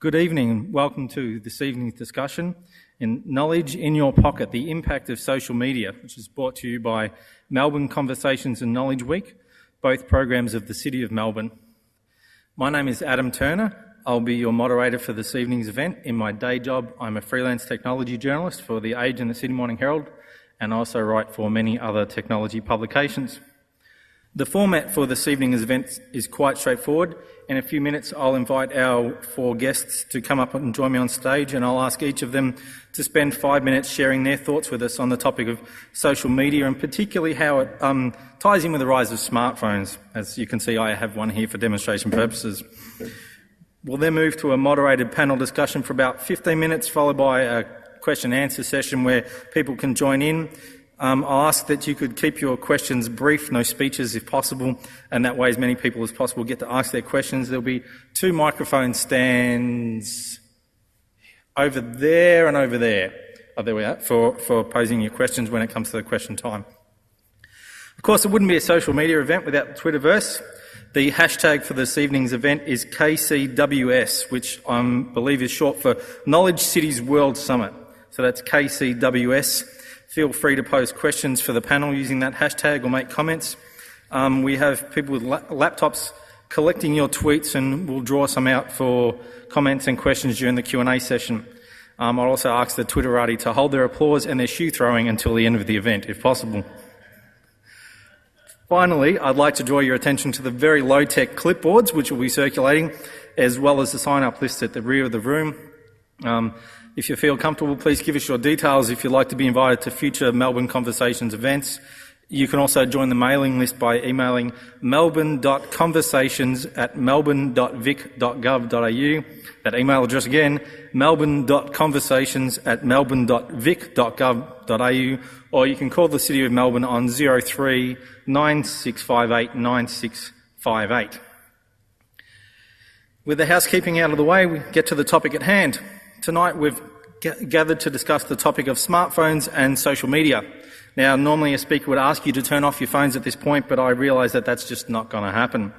Good evening and welcome to this evening's discussion in Knowledge in Your Pocket, the impact of social media, which is brought to you by Melbourne Conversations and Knowledge Week, both programs of the City of Melbourne. My name is Adam Turner. I'll be your moderator for this evening's event. In my day job, I'm a freelance technology journalist for The Age and the Sydney Morning Herald, and also write for many other technology publications. The format for this evening's event is quite straightforward. In a few minutes, I'll invite our four guests to come up and join me on stage, and I'll ask each of them to spend 5 minutes sharing their thoughts with us on the topic of social media, and particularly how it ties in with the rise of smartphones. As you can see, I have one here for demonstration purposes. We'll then move to a moderated panel discussion for about 15 minutes, followed by a question and answer session where people can join in. I'll ask that you could keep your questions brief, no speeches if possible, and that way as many people as possible get to ask their questions. There'll be 2 microphone stands over there and over there. Oh, there we are, for posing your questions when it comes to the question time. Of course, it wouldn't be a social media event without the Twitterverse. The hashtag for this evening's event is KCWS, which I believe is short for Knowledge Cities World Summit. So that's KCWS. Feel free to post questions for the panel using that hashtag or make comments. We have people with laptops collecting your tweets, and we'll draw some out for comments and questions during the Q&A session. I'll also ask the Twitterati to hold their applause and their shoe throwing until the end of the event, if possible. Finally, I'd like to draw your attention to the very low-tech clipboards which will be circulating, as well as the sign-up list at the rear of the room. If you feel comfortable, please give us your details if you'd like to be invited to future Melbourne Conversations events. You can also join the mailing list by emailing melbourne.conversations@melbourne.vic.gov.au. That email address again, melbourne.conversations@melbourne.vic.gov.au, or you can call the City of Melbourne on 03 9658 9658. With the housekeeping out of the way, we get to the topic at hand. Tonight we've gathered to discuss the topic of smartphones and social media. Now, normally a speaker would ask you to turn off your phones at this point, but I realise that that's just not going to happen.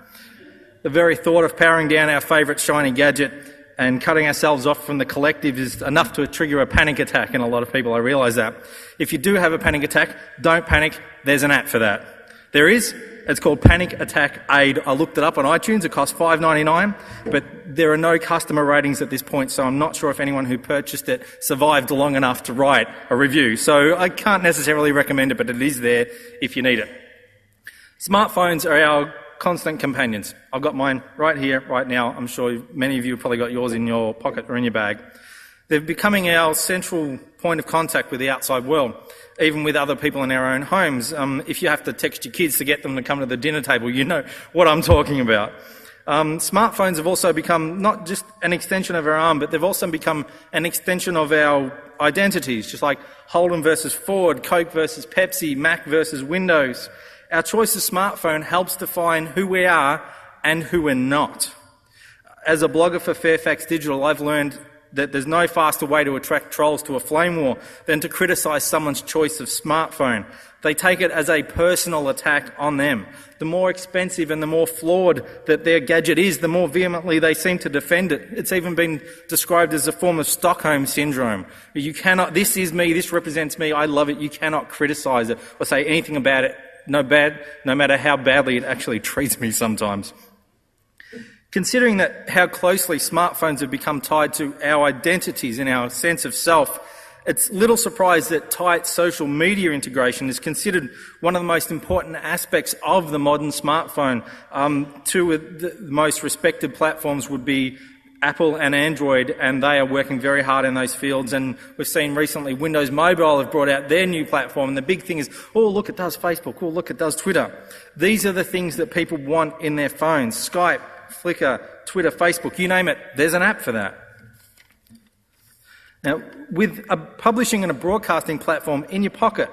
The very thought of powering down our favourite shiny gadget and cutting ourselves off from the collective is enough to trigger a panic attack in a lot of people, I realise that. If you do have a panic attack, don't panic, there's an app for that. There is. It's called Panic Attack Aid. I looked it up on iTunes. It costs $5.99, but there are no customer ratings at this point, so I'm not sure if anyone who purchased it survived long enough to write a review. So I can't necessarily recommend it, but it is there if you need it. Smartphones are our constant companions. I've got mine right here, right now. I'm sure many of you have probably got yours in your pocket or in your bag. They're becoming our central point of contact with the outside world, even with other people in our own homes. If you have to text your kids to get them to come to the dinner table, you know what I'm talking about. Smartphones have also become not just an extension of our arm, but they've also become an extension of our identities, just like Holden versus Ford, Coke versus Pepsi, Mac versus Windows. Our choice of smartphone helps define who we are and who we're not. As a blogger for Fairfax Digital, I've learned that there's no faster way to attract trolls to a flame war than to criticise someone's choice of smartphone. They take it as a personal attack on them. The more expensive and the more flawed that their gadget is, the more vehemently they seem to defend it. It's even been described as a form of Stockholm syndrome. You cannot, this is me, this represents me, I love it, you cannot criticise it or say anything about it, no matter how badly it actually treats me sometimes. Considering that how closely smartphones have become tied to our identities and our sense of self, it's little surprise that tight social media integration is considered one of the most important aspects of the modern smartphone. Two of the most respected platforms would be Apple and Android, and they are working very hard in those fields. And we've seen recently Windows Mobile have brought out their new platform, and the big thing is, oh, look, it does Facebook, oh, look, it does Twitter. These are the things that people want in their phones. Skype, Flickr, Twitter, Facebook, you name it, there's an app for that. Now, with a publishing and a broadcasting platform in your pocket,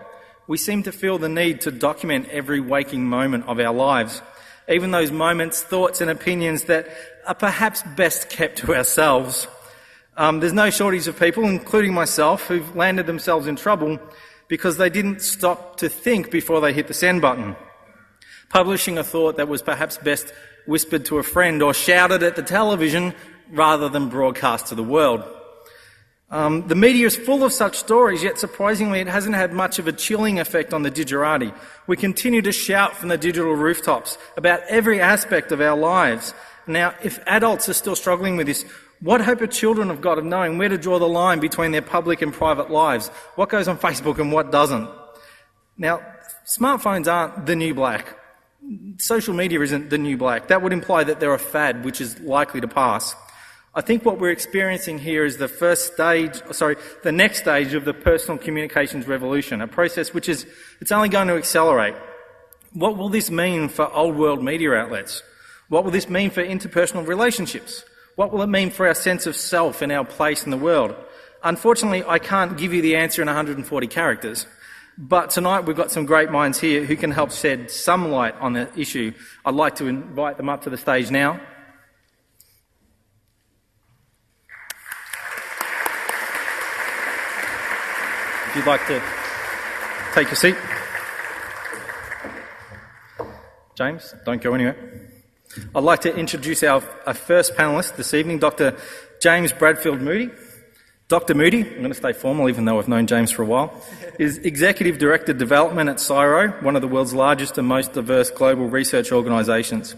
we seem to feel the need to document every waking moment of our lives, even those moments, thoughts and opinions that are perhaps best kept to ourselves. There's no shortage of people, including myself, who've landed themselves in trouble because they didn't stop to think before they hit the send button. Publishing a thought that was perhaps best whispered to a friend or shouted at the television rather than broadcast to the world. The media is full of such stories, yet surprisingly it hasn't had much of a chilling effect on the digerati. We continue to shout from the digital rooftops about every aspect of our lives. Now, if adults are still struggling with this, what hope have children have got of knowing where to draw the line between their public and private lives? What goes on Facebook and what doesn't? Now, smartphones aren't the new black. Social media isn't the new black. That would imply that they're a fad, which is likely to pass. I think what we're experiencing here is the next stage of the personal communications revolution, a process which it's only going to accelerate. What will this mean for old world media outlets? What will this mean for interpersonal relationships? What will it mean for our sense of self and our place in the world? Unfortunately, I can't give you the answer in 140 characters, but tonight we've got some great minds here who can help shed some light on the issue. I'd like to invite them up to the stage now. If you'd like to take your seat. James, don't go anywhere. I'd like to introduce our first panellist this evening, Dr. James Bradfield Moody. Dr. Moody, I'm going to stay formal even though I've known James for a while, is Executive Director Development at CSIRO, one of the world's largest and most diverse global research organisations.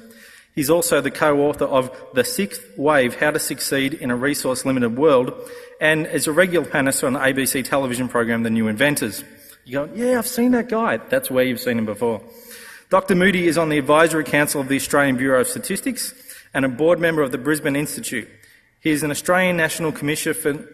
He's also the co-author of The Sixth Wave, How to Succeed in a Resource-Limited World, and is a regular panellist on the ABC television program The New Inventors. You go, yeah, I've seen that guy. That's where you've seen him before. Dr. Moody is on the Advisory Council of the Australian Bureau of Statistics and a board member of the Brisbane Institute. He is an Australian National Commissioner for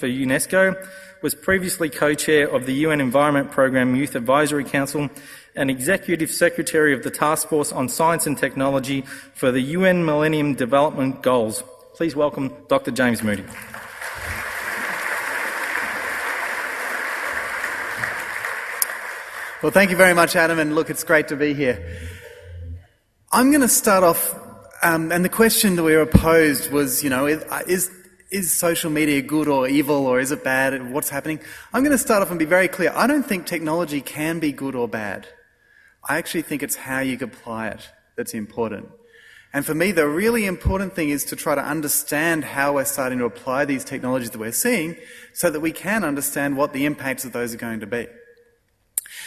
UNESCO, was previously co-chair of the UN Environment Programme Youth Advisory Council and Executive Secretary of the Task Force on Science and Technology for the UN Millennium Development Goals. Please welcome Dr. James Moody. Well, thank you very much, Adam, and look, it's great to be here. I'm going to start off, and the question that we were posed was, is social media good or evil, or is it bad? What's happening? I'm going to start off and be very clear. I don't think technology can be good or bad. I actually think it's how you apply it that's important. And for me, the really important thing is to try to understand how we're starting to apply these technologies that we're seeing so that we can understand what the impacts of those are going to be.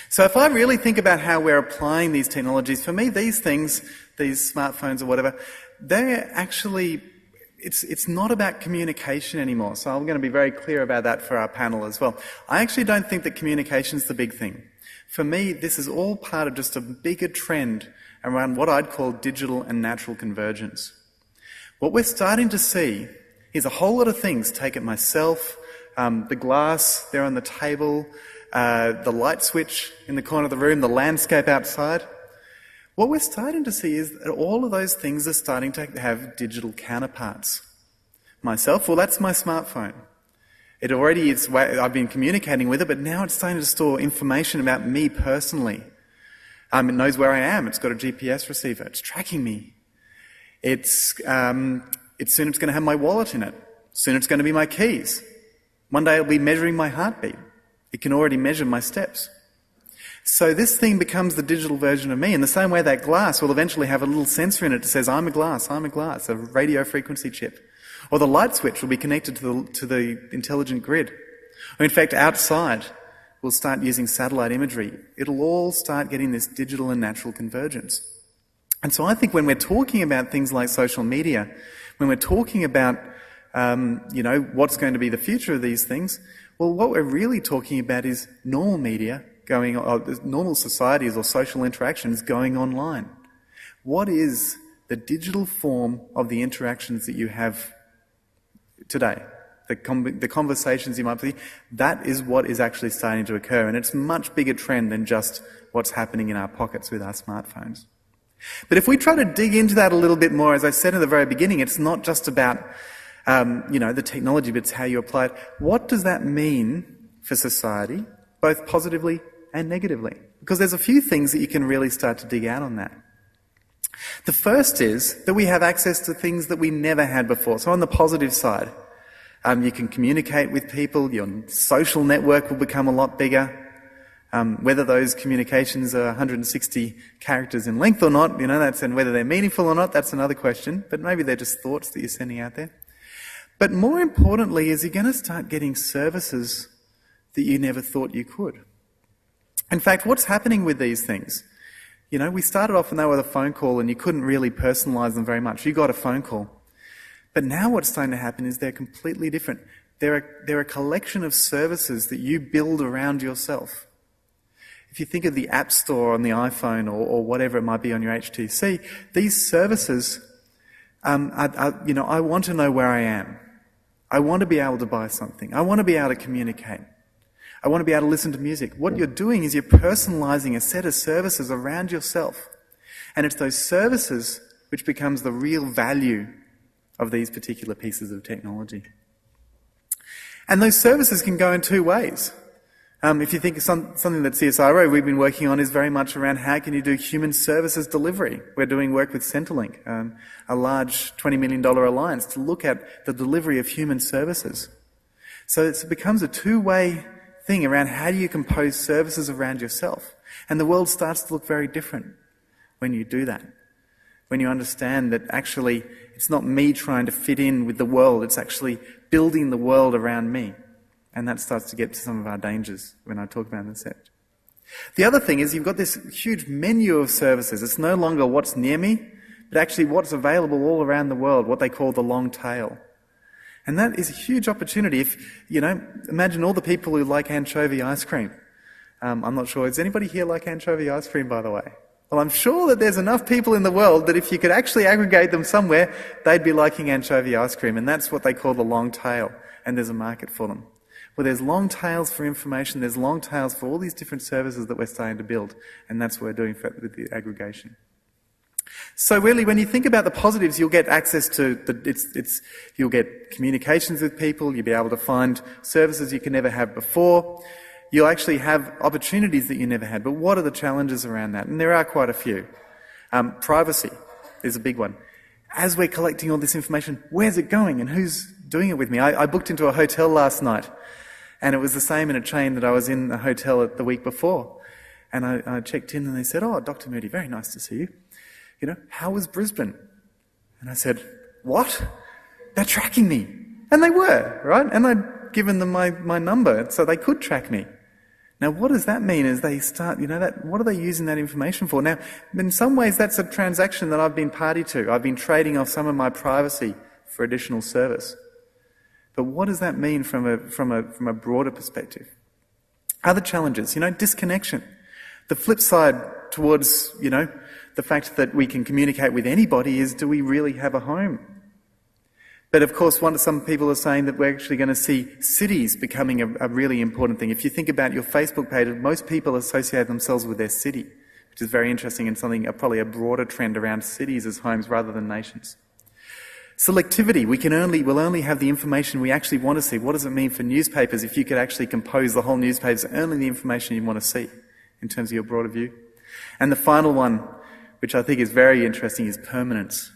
So if I really think about how we're applying these technologies, for me, these things, these smartphones or whatever, they're actually, it's not about communication anymore. So I'm going to be very clear about that for our panel as well. I actually don't think that communication's the big thing. For me, this is all part of just a bigger trend around what I'd call digital and natural convergence. What we're starting to see is a whole lot of things. Take it myself, the glass there on the table, the light switch in the corner of the room, the landscape outside. What we're starting to see is that all of those things are starting to have digital counterparts. Myself, well, that's my smartphone. It already is, I've been communicating with it, but now it's starting to store information about me personally. It knows where I am. It's got a GPS receiver. It's tracking me. Soon it's going to have my wallet in it. Soon it's going to be my keys. One day it'll be measuring my heartbeat. It can already measure my steps. So this thing becomes the digital version of me, in the same way that glass will eventually have a little sensor in it that says, I'm a glass, a radio frequency chip. Or the light switch will be connected to the intelligent grid. Or in fact, outside, we'll start using satellite imagery. It'll all start getting this digital and natural convergence. And so I think when we're talking about things like social media, when we're talking about, what's going to be the future of these things, well, what we're really talking about is normal media going on, normal societies or social interactions going online. What is the digital form of the interactions that you have today? The conversations you might be, that is what is actually starting to occur, and it's a much bigger trend than just what's happening in our pockets with our smartphones. But if we try to dig into that a little bit more, as I said in the very beginning, it's not just about the technology, but it's how you apply it. What does that mean for society, both positively and negatively? Because there's a few things that you can really start to dig out on that. The first is that we have access to things that we never had before. So on the positive side, you can communicate with people, your social network will become a lot bigger. Whether those communications are 160 characters in length or not, and whether they're meaningful or not, that's another question. But maybe they're just thoughts that you're sending out there. But more importantly is you're going to start getting services that you never thought you could. In fact, what's happening with these things? We started off and they were a phone call and you couldn't really personalise them very much. You got a phone call. But now what's starting to happen is they're completely different. They're a collection of services that you build around yourself. If you think of the App Store on the iPhone or whatever it might be on your HTC, these services, I want to know where I am. I want to be able to buy something. I want to be able to communicate. I want to be able to listen to music. What you're doing is you're personalising a set of services around yourself. And it's those services which becomes the real value of these particular pieces of technology. And those services can go in two ways. If you think of something that CSIRO we've been working on is very much around how can you do human services delivery. We're doing work with Centrelink, a large $20 million alliance to look at the delivery of human services. So it becomes a two-way thing around how do you compose services around yourself. And the world starts to look very different when you do that. When you understand that actually it's not me trying to fit in with the world, it's actually building the world around me. And that starts to get to some of our dangers when I talk about this set. The other thing is you've got this huge menu of services. It's no longer what's near me, but actually what's available all around the world, what they call the long tail. And that is a huge opportunity. If, imagine all the people who like anchovy ice cream. I'm not sure, does anybody here like anchovy ice cream, by the way? Well, I'm sure that there's enough people in the world that if you could actually aggregate them somewhere, they'd be liking anchovy ice cream. And that's what they call the long tail. And there's a market for them. Well, there's long tails for information, there's long tails for all these different services that we're starting to build, and that's what we're doing with the aggregation. So really, when you think about the positives, you'll get access to, you'll get communications with people, you'll be able to find services you can never have before, you'll actually have opportunities that you never had. But what are the challenges around that? And there are quite a few. Privacy is a big one. As we're collecting all this information, where's it going and who's doing it with me? I booked into a hotel last night. And it was the same in a chain that I was in a hotel the week before. And I checked in and they said, "Oh, Dr. Moody, very nice to see you. How was Brisbane?" And I said, "What? They're tracking me." And they were, right? And I'd given them my number so they could track me. Now, what does that mean as they start, what are they using that information for? Now, in some ways, that's a transaction that I've been party to. I've been trading off some of my privacy for additional service. But what does that mean from a broader perspective? Other challenges, disconnection. The flip side towards, the fact that we can communicate with anybody is, do we really have a home? But of course, some people are saying that we're actually going to see cities becoming a really important thing. If you think about your Facebook page, most people associate themselves with their city, which is very interesting and probably a broader trend around cities as homes rather than nations. Selectivity. We'll only have the information we actually want to see. What does it mean for newspapers if you could actually compose the whole newspapers only the information you want to see in terms of your broader view? And the final one, which I think is very interesting, is permanence.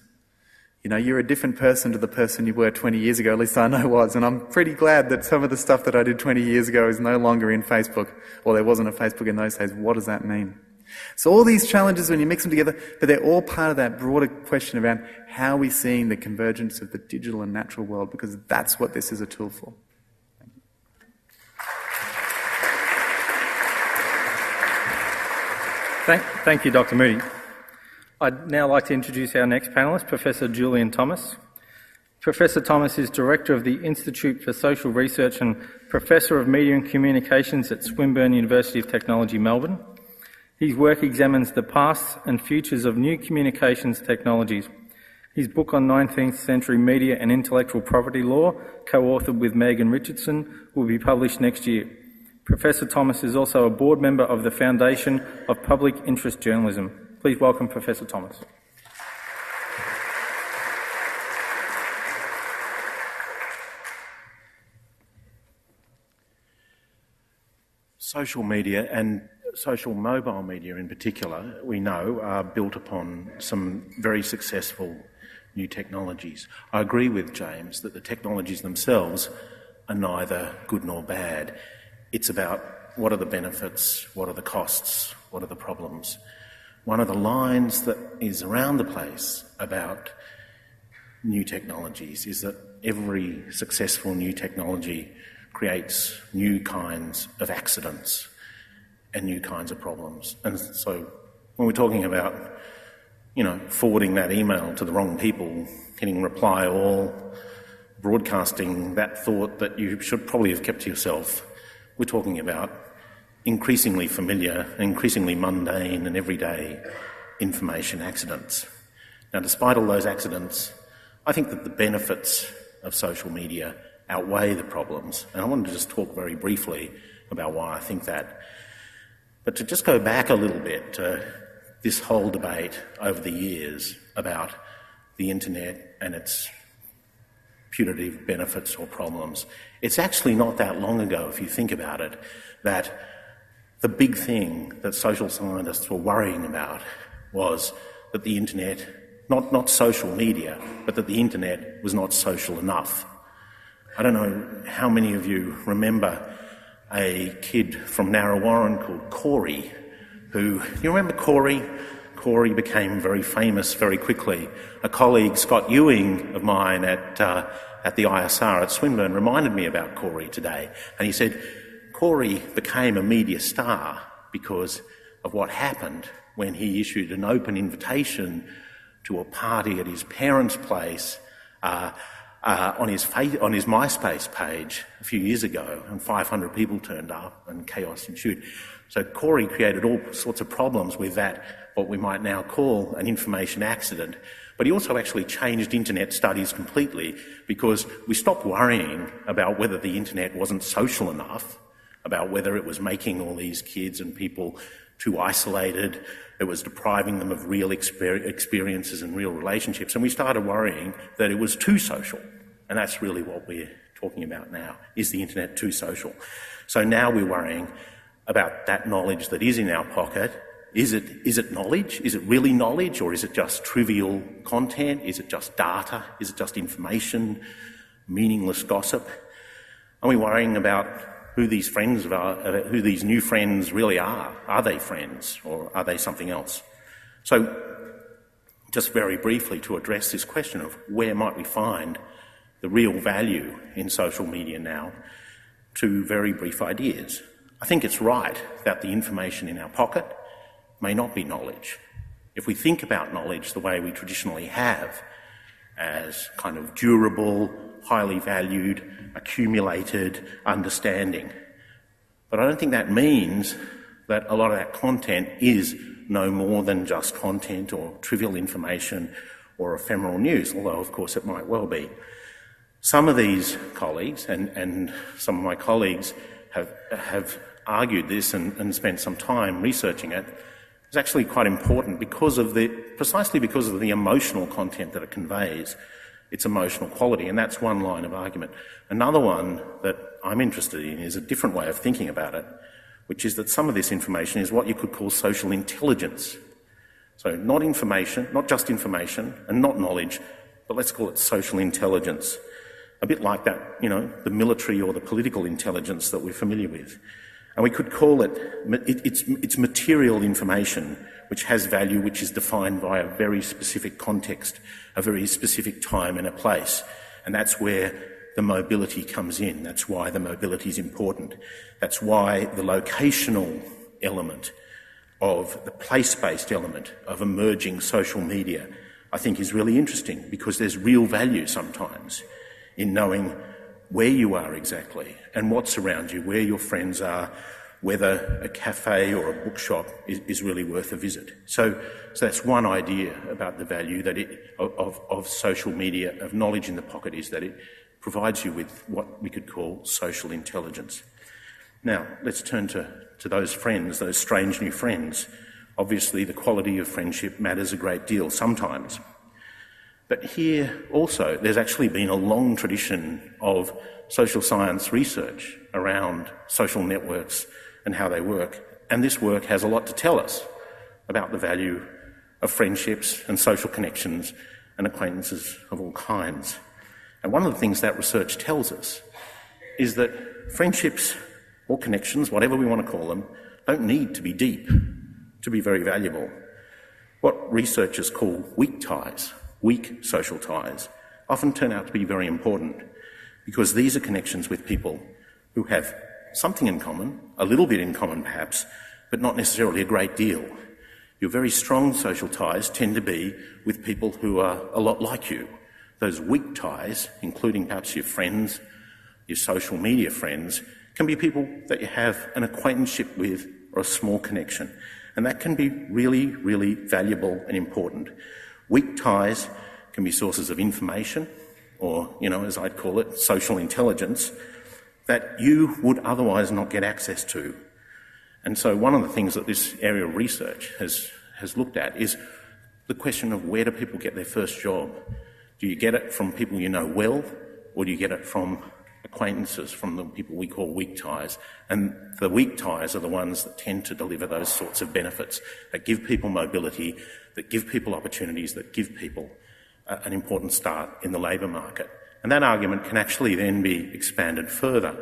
You're a different person to the person you were 20 years ago, at least I know was, and I'm pretty glad that some of the stuff that I did 20 years ago is no longer in Facebook, or there wasn't a Facebook in those days. What does that mean? So all these challenges, when you mix them together, but they're all part of that broader question around how we're seeing the convergence of the digital and natural world, because that's what this is a tool for. Thank you, Dr. Moody. I'd now like to introduce our next panellist, Professor Julian Thomas. Professor Thomas is Director of the Institute for Social Research and Professor of Media and Communications at Swinburne University of Technology, Melbourne. His work examines the past and futures of new communications technologies. His book on 19th century media and intellectual property law, co-authored with Megan Richardson, will be published next year. Professor Thomas is also a board member of the Foundation of Public Interest Journalism. Please welcome Professor Thomas. Social media and social mobile media in particular, we know, are built upon some very successful new technologies. I agree with James that the technologies themselves are neither good nor bad. It's about what are the benefits, what are the costs, what are the problems. One of the lines that is around the place about new technologies is that every successful new technology creates new kinds of accidents and new kinds of problems. And so when we're talking about, forwarding that email to the wrong people, hitting reply all, broadcasting that thought that you should probably have kept to yourself, we're talking about increasingly familiar, increasingly mundane and everyday information accidents. Now, despite all those accidents, I think that the benefits of social media outweigh the problems. And I wanted to just talk very briefly about why I think that. But to just go back a little bit to this whole debate over the years about the internet and its putative benefits or problems, it's actually not that long ago, if you think about it, that the big thing that social scientists were worrying about was that the internet, not social media, but that the internet was not social enough. I don't know how many of you remember a kid from Narrawarren called Corey, who, you remember Corey? Corey became very famous very quickly. A colleague, Scott Ewing, of mine at the ISR at Swinburne reminded me about Corey today, and he said Corey became a media star because of what happened when he issued an open invitation to a party at his parents' place on his MySpace page a few years ago, and 500 people turned up and chaos ensued. So Corey created all sorts of problems with that, what we might now call an information accident. But he also actually changed internet studies completely, because we stopped worrying about whether the internet wasn't social enough, about whether it was making all these kids and people too isolated, it was depriving them of real experiences and real relationships, and we started worrying that it was too social. And that's really what we're talking about now. Is the internet too social? So now we're worrying about that knowledge that is in our pocket. Is it knowledge? Is it really knowledge, or is it just trivial content? Is it just data? Is it just information? Meaningless gossip? Are we worrying about who these friends are, who these new friends really are? Are they friends, or are they something else? So, just very briefly to address this question of where might we find the real value in social media now, two very brief ideas. I think it's right that the information in our pocket may not be knowledge. If we think about knowledge the way we traditionally have, as kind of durable, highly valued, accumulated understanding. But I don't think that means that a lot of that content is no more than just content or trivial information or ephemeral news, although of course it might well be. Some of these colleagues and some of my colleagues have argued this and spent some time researching it. It's actually quite important precisely because of the emotional content that it conveys, its emotional quality, and that's one line of argument. Another one that I'm interested in is a different way of thinking about it, which is that some of this information is what you could call social intelligence. So not information, not just information, and not knowledge, but let's call it social intelligence. A bit like that, the military or the political intelligence that we're familiar with. And we could call it's material information which has value, which is defined by a very specific context, a very specific time and a place. And that's where the mobility comes in. That's why the mobility is important. That's why the locational element of the place-based element of emerging social media, I think, is really interesting, because there's real value sometimes in knowing where you are exactly and what's around you, where your friends are, whether a cafe or a bookshop is really worth a visit. So that's one idea about the value that of social media, of knowledge in the pocket, is that it provides you with what we could call social intelligence. Now, let's turn to those friends, those strange new friends. Obviously, the quality of friendship matters a great deal sometimes. But here also, there's actually been a long tradition of social science research around social networks and how they work. And this work has a lot to tell us about the value of friendships and social connections and acquaintances of all kinds. And one of the things that research tells us is that friendships or connections, whatever we want to call them, don't need to be deep to be very valuable. What researchers call weak ties, weak social ties, often turn out to be very important because these are connections with people who have something in common, a little bit in common perhaps, but not necessarily a great deal. Your very strong social ties tend to be with people who are a lot like you. Those weak ties, including perhaps your friends, your social media friends, can be people that you have an acquaintanceship with or a small connection. And that can be really, really valuable and important. Weak ties can be sources of information or, as I'd call it, social intelligence that you would otherwise not get access to. And so one of the things that this area of research has looked at is the question of where do people get their first job? Do you get it from people you know well, or do you get it from acquaintances, from the people we call weak ties? And the weak ties are the ones that tend to deliver those sorts of benefits, that give people mobility, that give people opportunities, that give people an important start in the labour market. And that argument can actually then be expanded further,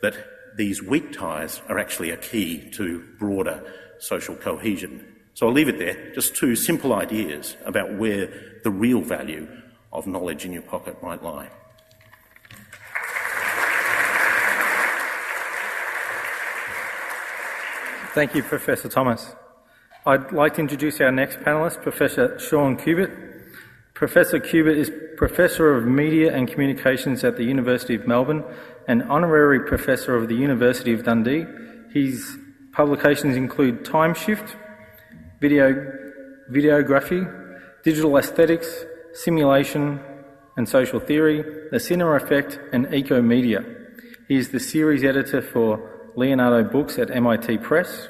that these weak ties are actually a key to broader social cohesion. So I'll leave it there, just two simple ideas about where the real value of knowledge in your pocket might lie. Thank you, Professor Thomas. I'd like to introduce our next panellist, Professor Sean Cubitt. Professor Cubitt is Professor of Media and Communications at the University of Melbourne and Honorary Professor of the University of Dundee. His publications include Time Shift, Videography, Digital Aesthetics, Simulation and Social Theory, The Cinema Effect and Eco-Media. He is the series editor for Leonardo Books at MIT Press.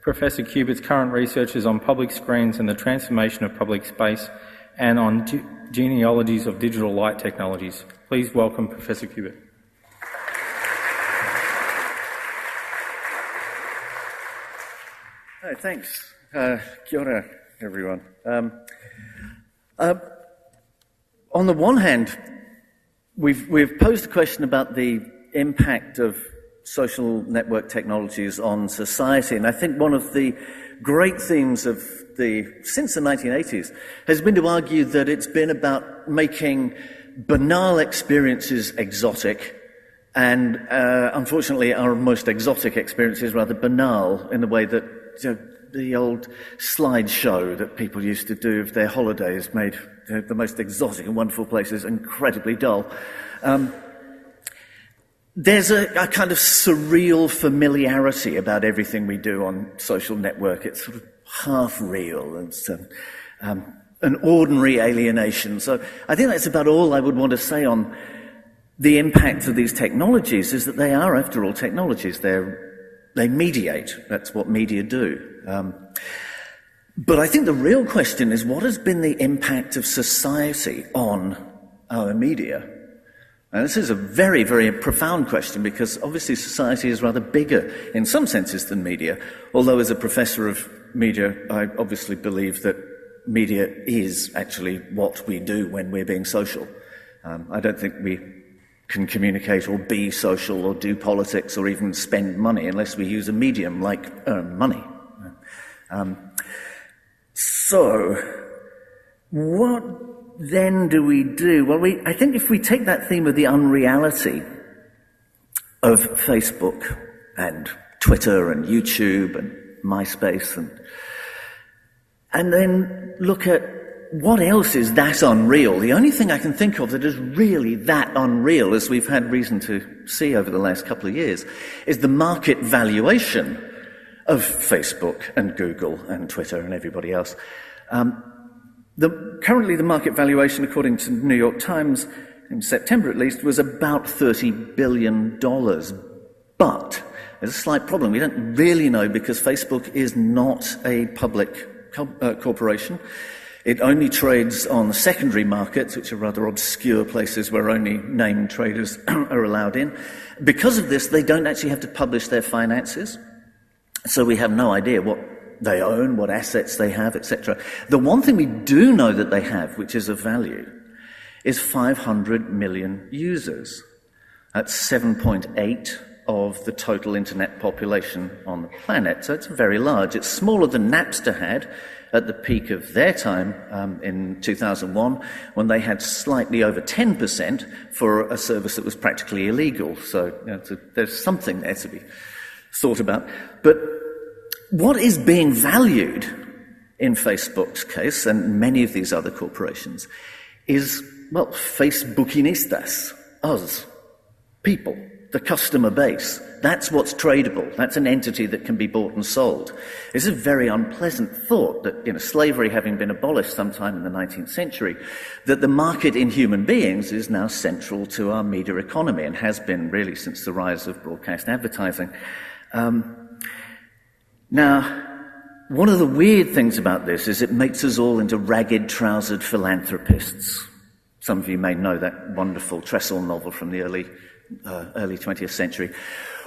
Professor Cubitt's current research is on public screens and the transformation of public space and on genealogies of digital light technologies. Please welcome Professor Cubitt. Hi, thanks. Kia ora, everyone. On the one hand, we've posed a question about the impact of social network technologies on society, and I think one of the great themes of since the 1980s has been to argue that it's been about making banal experiences exotic, and unfortunately our most exotic experiences rather banal in the way that the old slideshow that people used to do of their holidays made the most exotic and wonderful places incredibly dull. There's a kind of surreal familiarity about everything we do on social network. It's sort of half real and an ordinary alienation. So I think that's about all I would want to say on the impact of these technologies, is that they are, after all, technologies. They mediate. That's what media do. But I think the real question is, what has been the impact of society on our media? And this is a very, very profound question, because obviously society is rather bigger in some senses than media, although as a professor of media, I obviously believe that media is actually what we do when we're being social. I don't think we can communicate or be social or do politics or even spend money unless we use a medium like money. So, what then do we do? Well, I think if we take that theme of the unreality of Facebook and Twitter and YouTube and MySpace and then look at what else is that unreal. The only thing I can think of that is really that unreal, as we've had reason to see over the last couple of years, is the market valuation of Facebook and Google and Twitter and everybody else. Currently the market valuation, according to the New York Times, in September at least, was about $30 billion. But there's a slight problem. We don't really know, because Facebook is not a public corporation. It only trades on the secondary markets, which are rather obscure places where only named traders are allowed in. Because of this, they don't actually have to publish their finances, so we have no idea what they own, what assets they have, etc. The one thing we do know that they have, which is of value, is 500 million users. That's 7.8 of the total internet population on the planet. So it's very large. It's smaller than Napster had at the peak of their time in 2001, when they had slightly over 10% for a service that was practically illegal. So there's something there to be thought about. But what is being valued in Facebook's case, and many of these other corporations, is, well, Facebookinistas, us, people, the customer base. That's what's tradable. That's an entity that can be bought and sold. It's a very unpleasant thought that, slavery having been abolished sometime in the 19th century, that the market in human beings is now central to our media economy, and has been really since the rise of broadcast advertising. Now, one of the weird things about this is it makes us all into ragged-trousered philanthropists. Some of you may know that wonderful Trestle novel from the early 20th century.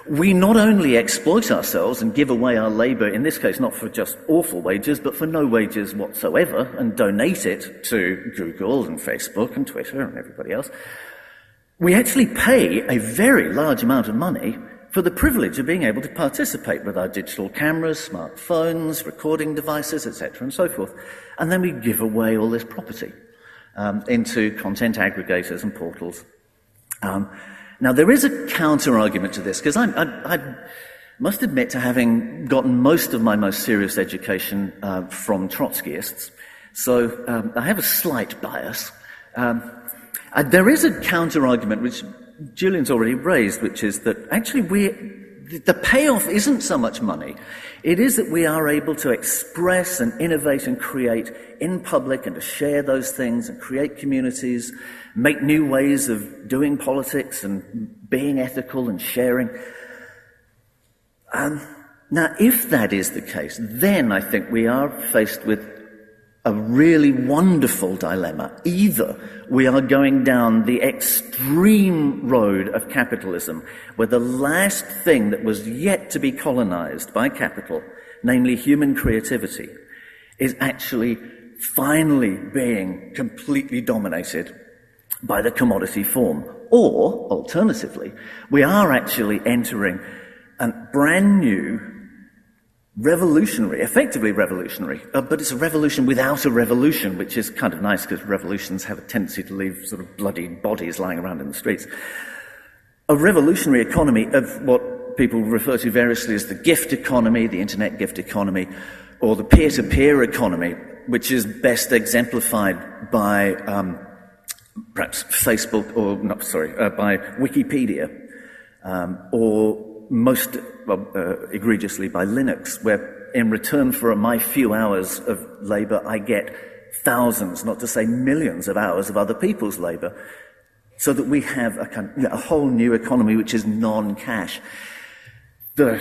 We not only exploit ourselves and give away our labour, in this case not for just awful wages, but for no wages whatsoever, and donate it to Google and Facebook and Twitter and everybody else. We actually pay a very large amount of money for the privilege of being able to participate with our digital cameras, smartphones, recording devices, etc., and so forth. And then we give away all this property into content aggregators and portals. Now, there is a counter-argument to this, because I must admit to having gotten most of my most serious education from Trotskyists, so I have a slight bias. There is a counter-argument which Julian's already raised, which is that actually the payoff isn't so much money. It is that we are able to express and innovate and create in public, and to share those things and create communities, make new ways of doing politics and being ethical and sharing. Now, if that is the case, then I think we are faced with a really wonderful dilemma. Either we are going down the extreme road of capitalism, where the last thing that was yet to be colonized by capital, namely human creativity, is actually finally being completely dominated by the commodity form. Or, alternatively, we are actually entering a brand new revolutionary, effectively revolutionary, but it's a revolution without a revolution, which is kind of nice because revolutions have a tendency to leave sort of bloody bodies lying around in the streets. A revolutionary economy of what people refer to variously as the gift economy, the internet gift economy, or the peer-to-peer economy, which is best exemplified by perhaps Facebook, by Wikipedia, or most egregiously by Linux, where in return for my few hours of labour, I get thousands, not to say millions of hours of other people's labour, so that we have a whole new economy which is non-cash. The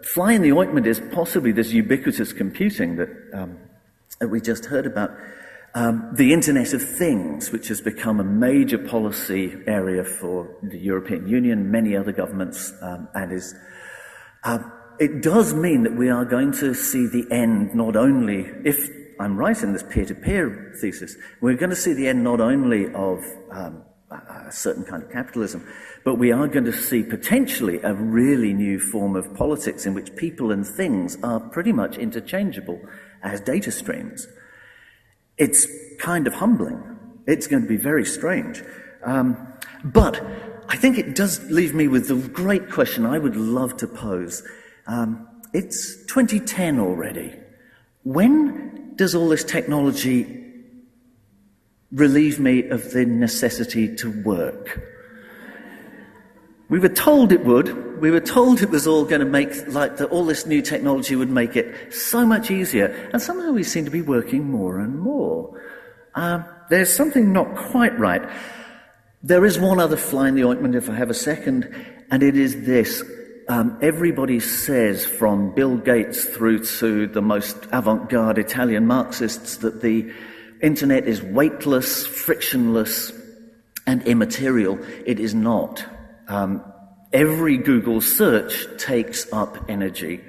fly in the ointment is possibly this ubiquitous computing that we just heard about. The Internet of Things, which has become a major policy area for the European Union, many other governments, it does mean that we are going to see the end not only, if I'm right in this peer-to-peer thesis, we're going to see the end not only of a certain kind of capitalism, but we are going to see potentially a really new form of politics in which people and things are pretty much interchangeable as data streams. It's kind of humbling. It's going to be very strange. But I think it does leave me with the great question I would love to pose. It's 2010 already. When does all this technology relieve me of the necessity to work? We were told it would. We were told it was all going to make, all this new technology would make it so much easier. And somehow we seem to be working more and more. There's something not quite right. There is one other fly in the ointment, if I have a second, and it is this. Everybody says, from Bill Gates through to the most avant-garde Italian Marxists, that the internet is weightless, frictionless, and immaterial. It is not. Every Google search takes up energy.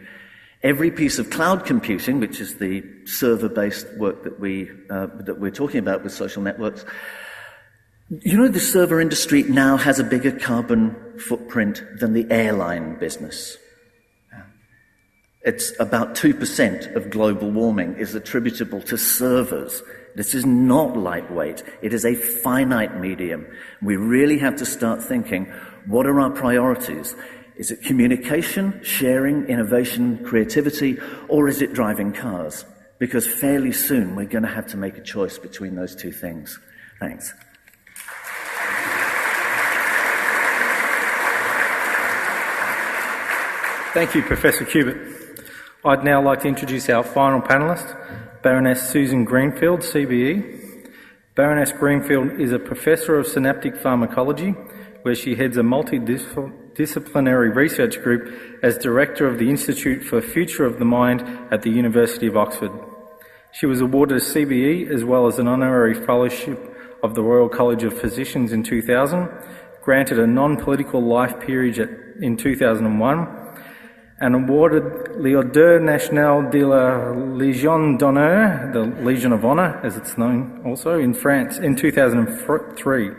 Every piece of cloud computing, which is the server-based work that we're talking about with social networks, You know, the server industry now has a bigger carbon footprint than the airline business. It's about 2% of global warming is attributable to servers. This is not lightweight. It is a finite medium. We really have to start thinking, what are our priorities? Is it communication, sharing, innovation, creativity, or is it driving cars? Because fairly soon we're going to have to make a choice between those two things. Thanks. Thank you, Professor Cubitt. I'd now like to introduce our final panellist, Baroness Susan Greenfield, CBE. Baroness Greenfield is a Professor of Synaptic Pharmacology, where she heads a multidisciplinary research group as Director of the Institute for Future of the Mind at the University of Oxford. She was awarded a CBE as well as an honorary fellowship of the Royal College of Physicians in 2000, granted a non-political life peerage in 2001, and awarded l'Ordre National de la Légion d'Honneur, the Legion of Honour, as it's known also, in France in 2003.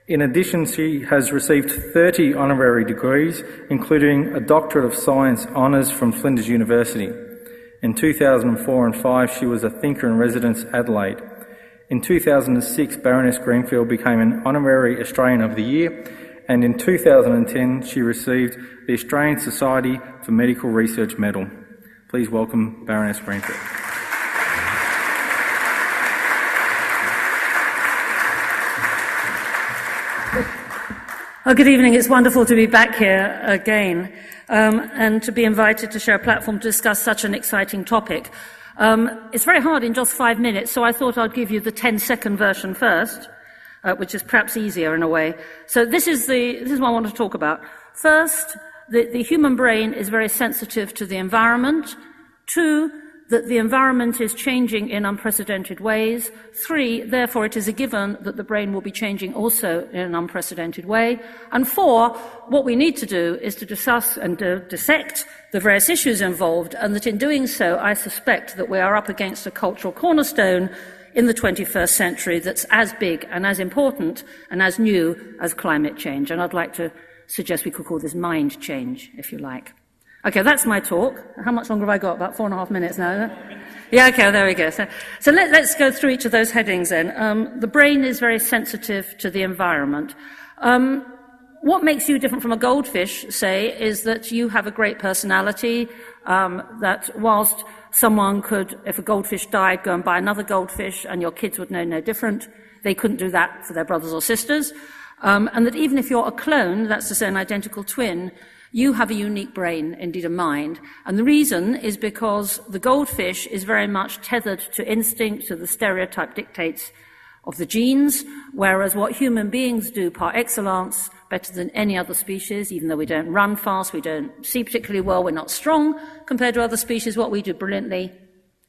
In addition, she has received 30 honorary degrees, including a Doctorate of Science Honours from Flinders University. In 2004 and 5, she was a Thinker in Residence Adelaide. In 2006, Baroness Greenfield became an Honorary Australian of the Year, and in 2010 she received the Australian Society for Medical Research Medal. Please welcome Baroness Greenfield. Oh, good evening. It's wonderful to be back here again and to be invited to share a platform to discuss such an exciting topic. It's very hard in just 5 minutes, so I thought I'd give you the 10-second version first, which is perhaps easier in a way. So this is what I want to talk about. First, the human brain is very sensitive to the environment. 2, that the environment is changing in unprecedented ways. 3, therefore it is a given that the brain will be changing also in an unprecedented way. And 4, what we need to do is to discuss and dissect the various issues involved, and that in doing so, I suspect that we are up against a cultural cornerstone in the 21st century that's as big and as important and as new as climate change. And I'd like to suggest we could call this mind change, if you like. Okay, that's my talk. How much longer have I got? About 4.5 minutes now. Yeah, okay, there we go. So let's go through each of those headings then. The brain is very sensitive to the environment. What makes you different from a goldfish, say, is that you have a great personality, that whilst someone could, if a goldfish died, go and buy another goldfish and your kids would know no different, they couldn't do that for their brothers or sisters. And that even if you're a clone, that's to say an identical twin, you have a unique brain, indeed a mind. And the reason is because the goldfish is very much tethered to instinct, to the stereotype dictates of the genes, whereas what human beings do par excellence, better than any other species, even though we don't run fast, we don't see particularly well, we're not strong compared to other species, what we do brilliantly,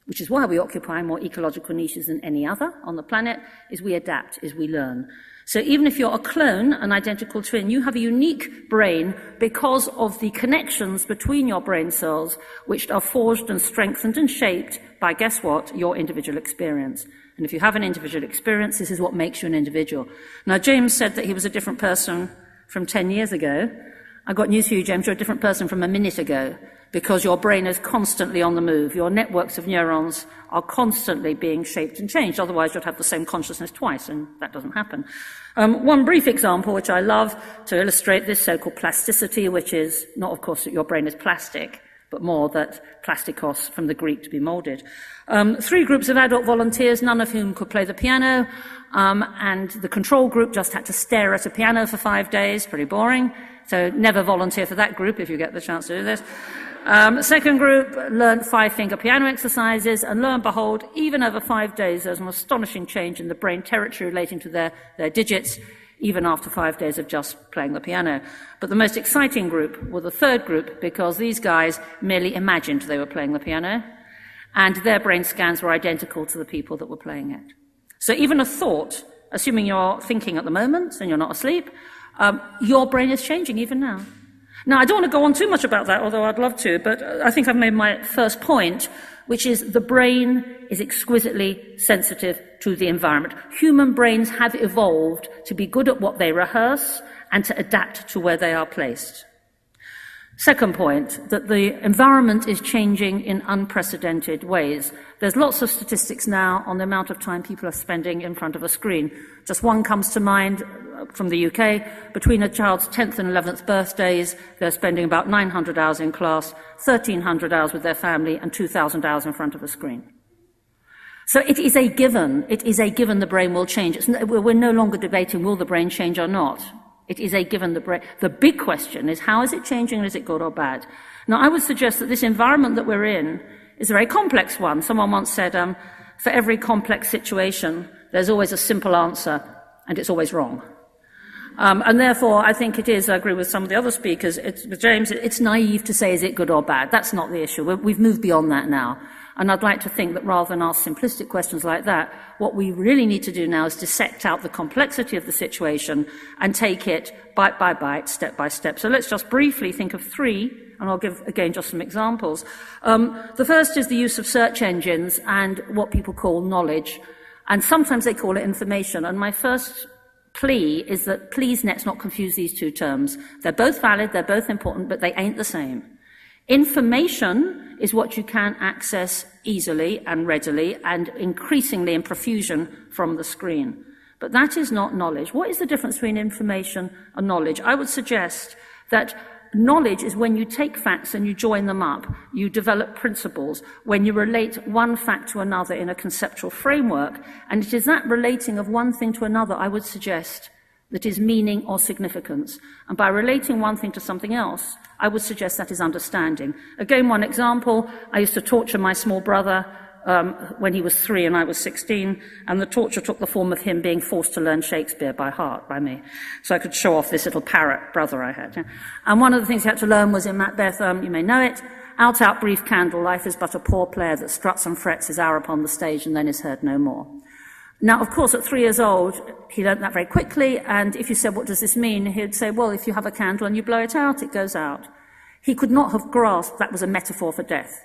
which is why we occupy more ecological niches than any other on the planet, is we adapt, is we learn. So even if you're a clone, an identical twin, you have a unique brain because of the connections between your brain cells, which are forged and strengthened and shaped by, guess what, your individual experience. And if you have an individual experience, this is what makes you an individual. Now, James said that he was a different person from 10 years ago. I've got news for you, James, you're a different person from a minute ago, because your brain is constantly on the move. Your networks of neurons are constantly being shaped and changed. Otherwise, you'd have the same consciousness twice, and that doesn't happen. One brief example, which I love to illustrate this, so-called plasticity, which is not, of course, that your brain is plastic, but more that plastikos, from the Greek, to be moulded. 3 groups of adult volunteers, none of whom could play the piano, and the control group just had to stare at a piano for 5 days, pretty boring. So never volunteer for that group if you get the chance to do this. Second group learned 5-finger piano exercises, and lo and behold, even over 5 days, there's an astonishing change in the brain territory relating to their digits, even after 5 days of just playing the piano. But the most exciting group were the third group, because these guys merely imagined they were playing the piano, and their brain scans were identical to the people that were playing it. So even a thought, assuming you're thinking at the moment and you're not asleep, your brain is changing even now. Now, I don't want to go on too much about that, although I'd love to, but I think I've made my first point, which is the brain is exquisitely sensitive to the environment. Human brains have evolved to be good at what they rehearse and to adapt to where they are placed. Second point, that the environment is changing in unprecedented ways. There's lots of statistics now on the amount of time people are spending in front of a screen. Just one comes to mind from the UK. Between a child's 10th and 11th birthdays, they're spending about 900 hours in class, 1,300 hours with their family, and 2,000 hours in front of a screen. So it is a given. It is a given the brain will change. We're no longer debating will the brain change or not. It is a given the brain. The big question is how is it changing and is it good or bad? Now, I would suggest that this environment that we're in is a very complex one. Someone once said, for every complex situation, there's always a simple answer and it's always wrong. And therefore, I think it is, I agree with some of the other speakers, with James, it's naive to say is it good or bad. That's not the issue. We've moved beyond that now. And I'd like to think that rather than ask simplistic questions like that, what we really need to do now is dissect out the complexity of the situation and take it bite by bite, step by step. So let's just briefly think of three, and I'll give, again, just some examples. The first is the use of search engines and what people call knowledge. And sometimes they call it information. And my first plea is that please let's not confuse these two terms. They're both valid, they're both important, but they ain't the same. Information is what you can access easily and readily and increasingly in profusion from the screen. But that is not knowledge. What is the difference between information and knowledge? I would suggest that knowledge is when you take facts and you join them up. You develop principles. When you relate one fact to another in a conceptual framework, and it is that relating of one thing to another, I would suggest, that is meaning or significance. And by relating one thing to something else, I would suggest that is understanding. Again, one example, I used to torture my small brother when he was 3 and I was 16, and the torture took the form of him being forced to learn Shakespeare by heart by me, so I could show off this little parrot brother I had. And one of the things he had to learn was in Macbeth, you may know it, out, brief candle, life is but a poor player that struts and frets his hour upon the stage and then is heard no more. Now, of course, at 3 years old, he learnt that very quickly, and if you said, what does this mean? He'd say, well, if you have a candle and you blow it out, it goes out. He could not have grasped that was a metaphor for death.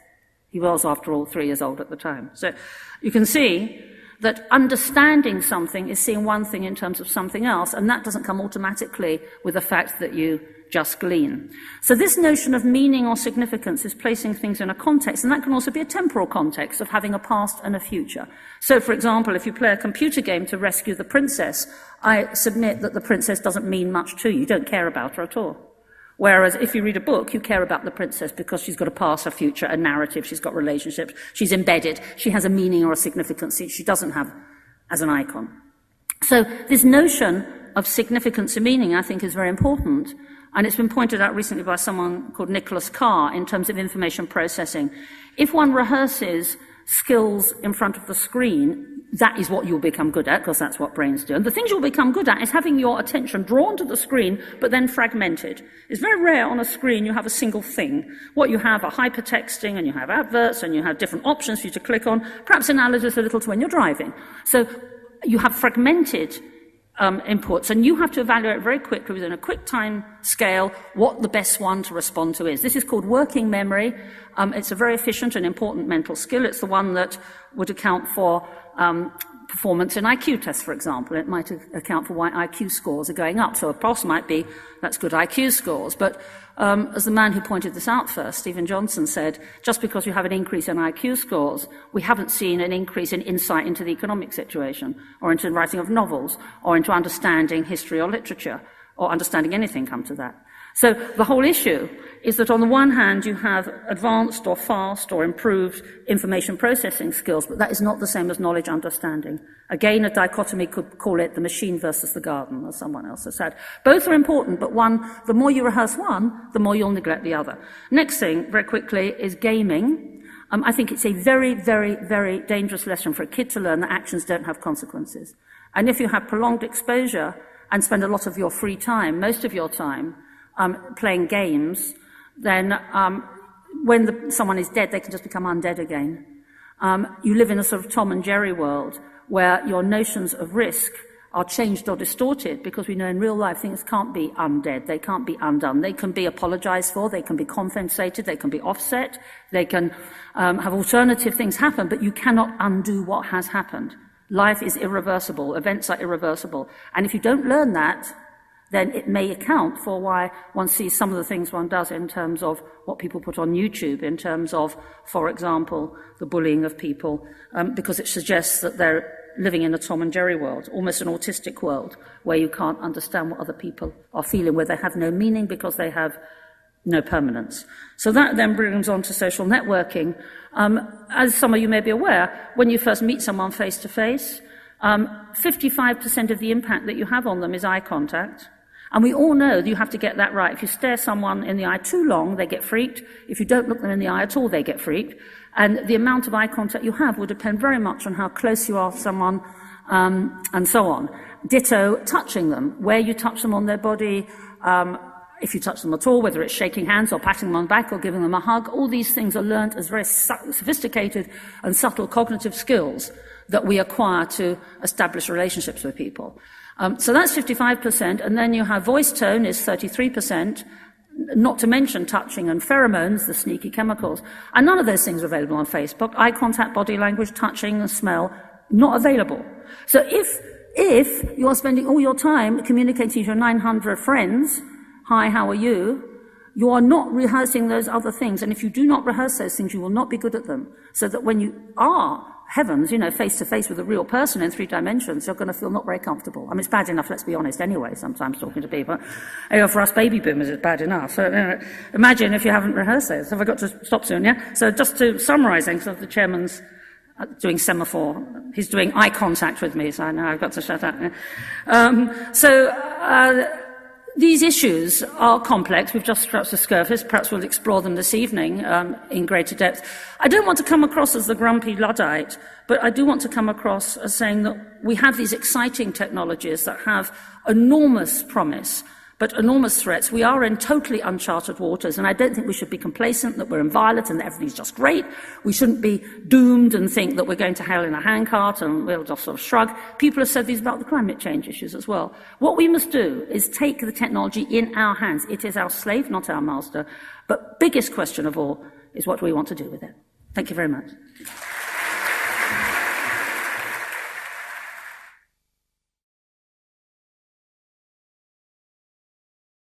He was, after all, 3 years old at the time. So you can see that understanding something is seeing one thing in terms of something else, and that doesn't come automatically with the fact that you just glean. So this notion of meaning or significance is placing things in a context, and that can also be a temporal context of having a past and a future. So, for example, if you play a computer game to rescue the princess, I submit that the princess doesn't mean much to you. You don't care about her at all. Whereas if you read a book, you care about the princess because she's got a past, a future, a narrative, she's got relationships, she's embedded, she has a meaning or a significance she doesn't have as an icon. So this notion of significance and meaning, I think, is very important. And it's been pointed out recently by someone called Nicholas Carr in terms of information processing. If one rehearses skills in front of the screen, that is what you'll become good at, because that's what brains do. And the things you'll become good at is having your attention drawn to the screen, but then fragmented. It's very rare on a screen you have a single thing. What you have are hypertexting, and you have adverts, and you have different options for you to click on, perhaps analogous a little to when you're driving. So you have fragmented inputs, and you have to evaluate very quickly within a quick time scale what the best one to respond to is. This is called working memory. It's a very efficient and important mental skill. It's the one that would account for performance in IQ tests, for example. It might account for why IQ scores are going up. So a pulse might be, that's good IQ scores. But as the man who pointed this out first, Stephen Johnson, said, just because you have an increase in IQ scores, we haven't seen an increase in insight into the economic situation, or into the writing of novels, or into understanding history or literature, or understanding anything come to that. So the whole issue is that on the one hand you have advanced or fast or improved information processing skills, but that is not the same as knowledge understanding. Again, a dichotomy could call it the machine versus the garden, as someone else has said. Both are important, but the more you rehearse one, the more you'll neglect the other. Next thing, very quickly, is gaming. I think it's a very, very, very dangerous lesson for a kid to learn that actions don't have consequences. And if you have prolonged exposure and spend a lot of your free time, most of your time, playing games, then when someone is dead, they can just become undead again. You live in a sort of Tom and Jerry world where your notions of risk are changed or distorted, because we know in real life things can't be undead, they can't be undone. They can be apologized for, they can be compensated, they can be offset, they can have alternative things happen, but you cannot undo what has happened. Life is irreversible, events are irreversible. And if you don't learn that, then it may account for why one sees some of the things one does in terms of what people put on YouTube, in terms of, for example, the bullying of people, because it suggests that they're living in a Tom and Jerry world, almost an autistic world, where you can't understand what other people are feeling, where they have no meaning because they have no permanence. So that then brings on to social networking. As some of you may be aware, when you first meet someone face to face, 55% of the impact that you have on them is eye contact. And we all know that you have to get that right. If you stare someone in the eye too long, they get freaked. If you don't look them in the eye at all, they get freaked. And the amount of eye contact you have will depend very much on how close you are to someone, and so on. Ditto touching them, where you touch them on their body, if you touch them at all, whether it's shaking hands or patting them on the back or giving them a hug. All these things are learnt as very sophisticated and subtle cognitive skills that we acquire to establish relationships with people. So that's 55%, and then you have voice tone is 33%, not to mention touching and pheromones, the sneaky chemicals. And none of those things are available on Facebook. Eye contact, body language, touching, and smell, not available. So if you are spending all your time communicating to your 900 friends, hi, how are you are not rehearsing those other things. And if you do not rehearse those things, you will not be good at them. So that when you are, heavens, face to face with a real person in 3 dimensions, you're going to feel not very comfortable. I mean, it's bad enough, let's be honest, anyway, sometimes talking to people. For us baby boomers, it's bad enough. So imagine if you haven't rehearsed those. Have I got to stop soon, yeah? So just to summarise, because the chairman's doing semaphore. He's doing eye contact with me, so I know I've got to shut up. These issues are complex. We've just scratched the surface. Perhaps we'll explore them this evening in greater depth. I don't want to come across as the grumpy Luddite, but I do want to come across as saying that we have these exciting technologies that have enormous promise, but enormous threats. We are in totally uncharted waters, and I don't think we should be complacent that we're inviolate and that everything's just great. We shouldn't be doomed and think that we're going to hell in a handcart and we'll just sort of shrug. People have said these about the climate change issues as well. What we must do is take the technology in our hands. It is our slave, not our master. But biggest question of all is what do we want to do with it? Thank you very much.